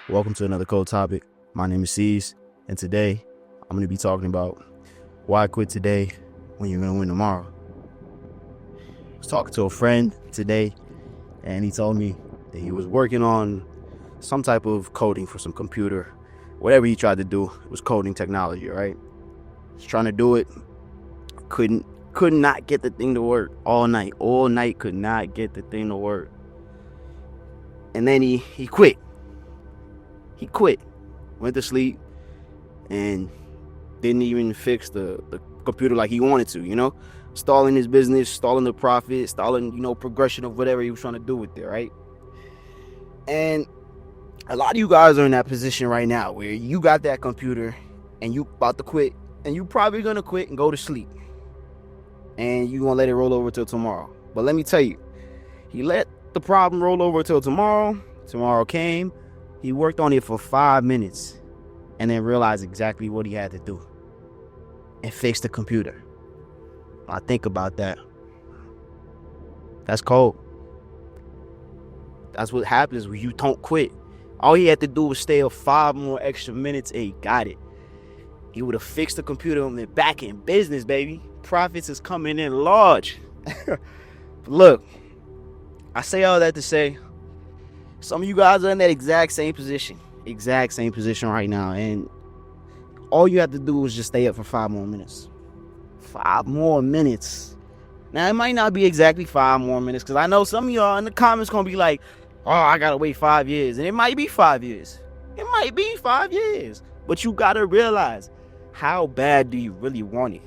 Welcome to another Cold Topic. My name is C's, and today I'm going to be talking about why quit today when you're going to win tomorrow. I was talking to a friend today, and he told me that he was working on some type of coding for some computer. Whatever he tried to do, it was coding technology, right? He's trying to do it, could not get the thing to work all night, could not get the thing to work. And then he quit. He quit, went to sleep, and didn't even fix the computer like he wanted to, stalling his business, stalling the profit, stalling, progression of whatever he was trying to do with it, right? And a lot of you guys are in that position right now where you got that computer and you about to quit, and you probably gonna quit and go to sleep, and you gonna let it roll over till tomorrow. But let me tell you, he let the problem roll over till tomorrow. Tomorrow came. He worked on it for 5 minutes and then realized exactly what he had to do and fix the computer. I think about that. That's cold. That's what happens when you don't quit. All he had to do was stay up 5 more extra minutes and he got it. He would have fixed the computer and been back in business, baby. Profits is coming in large. Look, I say all that to say, some of you guys are in that exact same position right now, and all you have to do is just stay up for 5 more minutes. 5 more minutes. Now, it might not be exactly 5 more minutes, because I know some of y'all in the comments going to be like, oh, I got to wait 5 years, and it might be 5 years. It might be 5 years, but you got to realize, how bad do you really want it?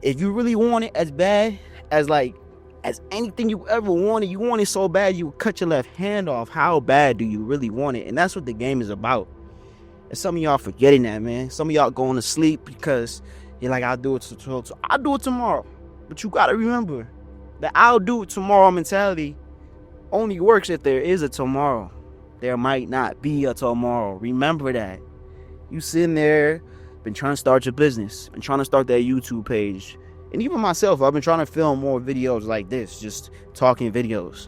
If you really want it as bad as anything you ever wanted, you want it so bad you would cut your left hand off. How bad do you really want it? And that's what the game is about. And some of y'all forgetting that, man. Some of y'all going to sleep because you're like, I'll do it tomorrow. But you got to remember that I'll do it tomorrow mentality only works if there is a tomorrow. There might not be a tomorrow. Remember that. You sitting there, been trying to start your business, been trying to start that YouTube page. And even myself, I've been trying to film more videos like this, just talking videos.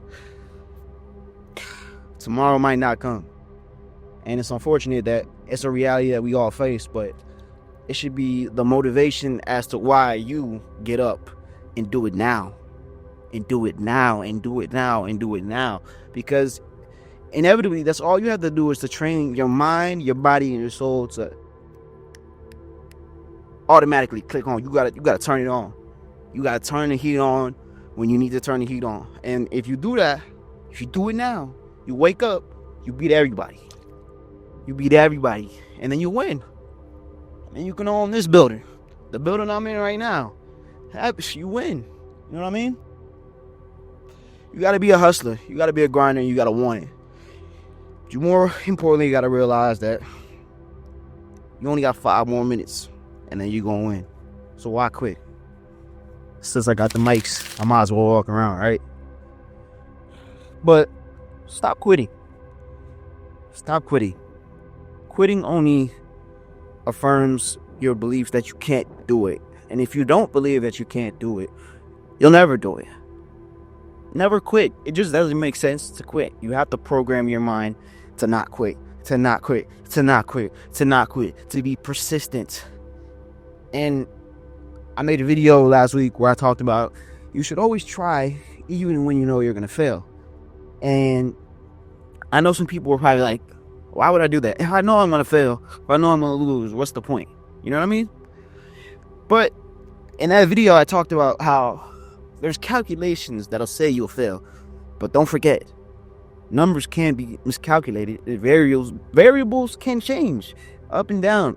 Tomorrow might not come. And it's unfortunate that it's a reality that we all face, but it should be the motivation as to why you get up and do it now. And do it now, and do it now, and do it now. Because inevitably, that's all you have to do is to train your mind, your body, and your soul to automatically click on. You gotta turn it on. You gotta turn the heat on when you need to turn the heat on. And if you do that, if you do it now, you wake up, you beat everybody. And then you win. And you can own this building. The building I'm in right now. You win. You know what I mean? You gotta be a hustler. You gotta be a grinder, and you gotta want it. But more importantly, you gotta realize that you only got 5 more minutes. And then you're going to win. So why quit? Since I got the mics, I might as well walk around, right? But stop quitting. Stop quitting. Quitting only affirms your belief that you can't do it. And if you don't believe that you can't do it, you'll never do it. Never quit. It just doesn't make sense to quit. You have to program your mind to not quit, to be persistent. And I made a video last week where I talked about you should always try even when you know you're going to fail. And I know some people were probably like, why would I do that? If I know I'm going to fail, if I know I'm going to lose, what's the point? You know what I mean? But in that video, I talked about how there's calculations that'll say you'll fail. But don't forget, numbers can be miscalculated. Variables can change up and down.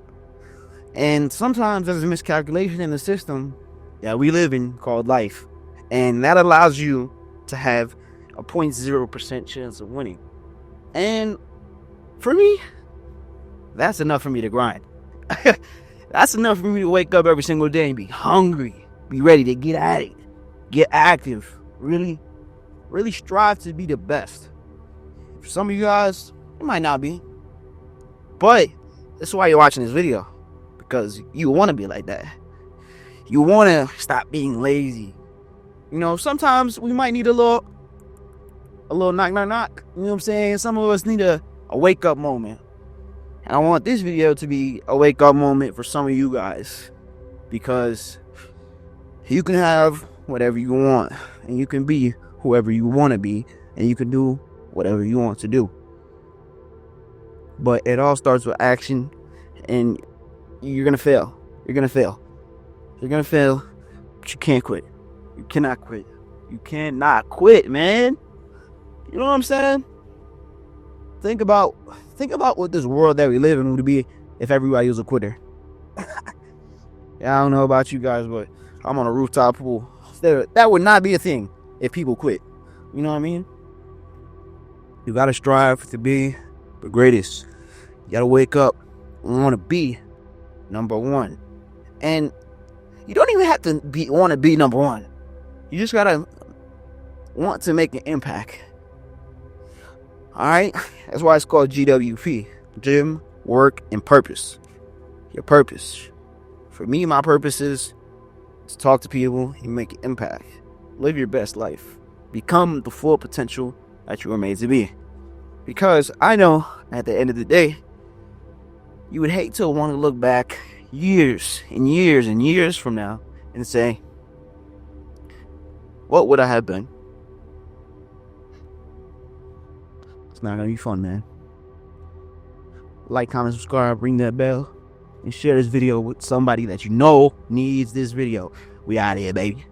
And sometimes there's a miscalculation in the system that we live in called life. And that allows you to have a 0.0% chance of winning. And for me, that's enough for me to grind. That's enough for me to wake up every single day and be hungry, be ready to get at it, get active, really strive to be the best. For some of you guys, it might not be. But that's why you're watching this video. Because you want to be like that. You want to stop being lazy. Sometimes we might need a little knock. You know what I'm saying? Some of us need a a wake up moment. And I want this video to be a wake up moment for some of you guys, because you can have whatever you want, and you can be whoever you want to be, and you can do whatever you want to do. But it all starts with action, and you're gonna fail. You're gonna fail. You're gonna fail, but you can't quit. You cannot quit. You cannot quit, man. You know what I'm saying? Think about what this world that we live in would be if everybody was a quitter. Yeah, I don't know about you guys, but I'm on a rooftop pool. That would not be a thing if people quit. You know what I mean? You gotta strive to be the greatest. You gotta wake up and want to be number one. And you don't even have to want to be number one. You just gotta want to make an impact. All right, that's why it's called GWP: Gym, Work, and Purpose. Your purpose. For me, my purpose is to talk to people and make an impact. Live your best life. Become the full potential that you were made to be. Because I know at the end of the day, you would hate to want to look back years and years and years from now and say, what would I have been? It's not going to be fun, man. Like, comment, subscribe, ring that bell, and share this video with somebody that you know needs this video. We out here, baby.